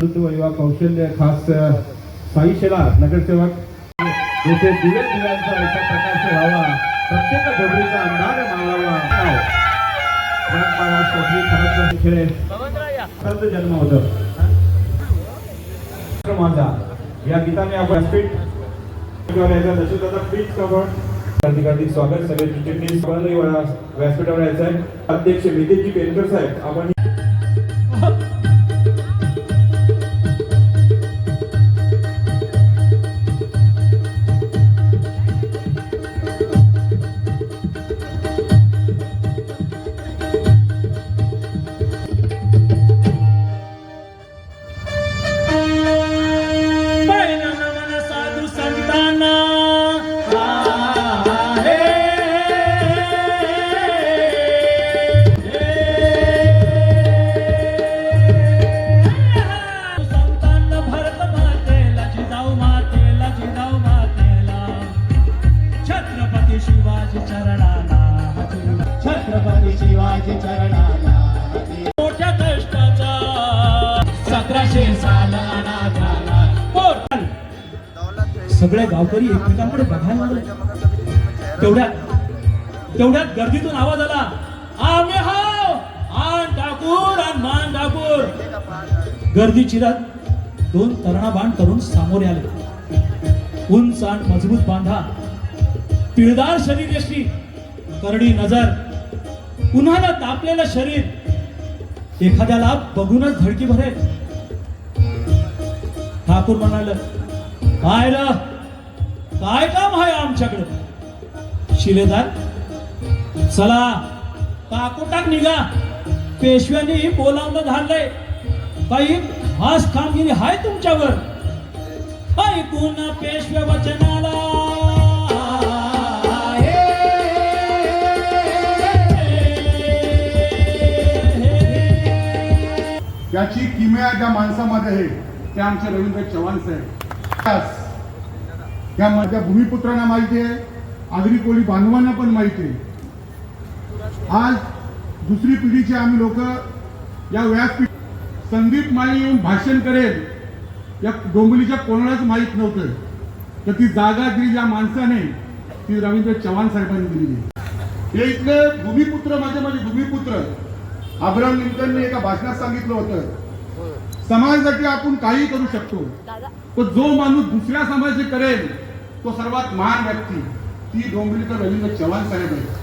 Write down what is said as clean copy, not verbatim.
युवा कौशल्य खास साई शेलार नगरसेवक येथे दिव्यांचा अशा प्रकारचे व्हावा, प्रत्येक झोपडीचा अंधार मावावा, खरंच जन्म होतो माझा या गीताने आपण हार्दिक स्वागत. सगळे चिटणीस व्यासपीठावर यायचं आहे. अध्यक्ष नितीनजी पेनकर साहेब आपण मोठ्या कष्टाचा 1700 साल सगळे गावकरी एकमेकांकडे बघायला लागले. तेवढ्यात गर्दीतून आवाज आला, आम्ही हाव आन ठाकूर आणि मान ठाकूर. गर्दी चिरत 2 तरुण तरुण सामोरे आले. उंच आणि मजबूत बांधा, पिळदार शरीर यष्टी, करडी नजर, उन्हाला तापलेलं शरीर, एखाद्याला बघूनच धडकी भरेल. ठाकूर म्हणाल, काय काम आहे आमच्याकडे? शिलेदार, चला टाक निघा. पेशव्यांनी बोलावलं धाडलंय, काही खास कामगिरी आहे तुमच्यावर. ऐकून पेशव्या वचनाला याची किमया ज्या माणसामध्ये आहे त्या आमचे रवींद्र चव्हाण साहेब. त्या माझ्या भूमिपुत्रांना माहिती आहे, आगरी कोळी बांधवांना पण माहिती आहे. आज दुसरी पिढीचे आम्ही लोक या व्यासपीठ संदीप माळी येऊन भाषण करेल या डोंबिवलीच्या कोणालाच माहीत नव्हतं. तर ती जागा दिली ज्या माणसाने ती रवींद्र चव्हाण साहेबांनी दिलेली. हे इथले भूमिपुत्र माझे भूमिपुत्र अब्राहम लिंकनने एका भाषणात सांगितलं होतं, समाजासाठी आपण काही करू शकतो, पण जो माणूस दुसऱ्या समाजाचे करेल तो सर्वात महान व्यक्ती ती डोंबिवलीकर रवींद्र चव्हाण साहेब आहे.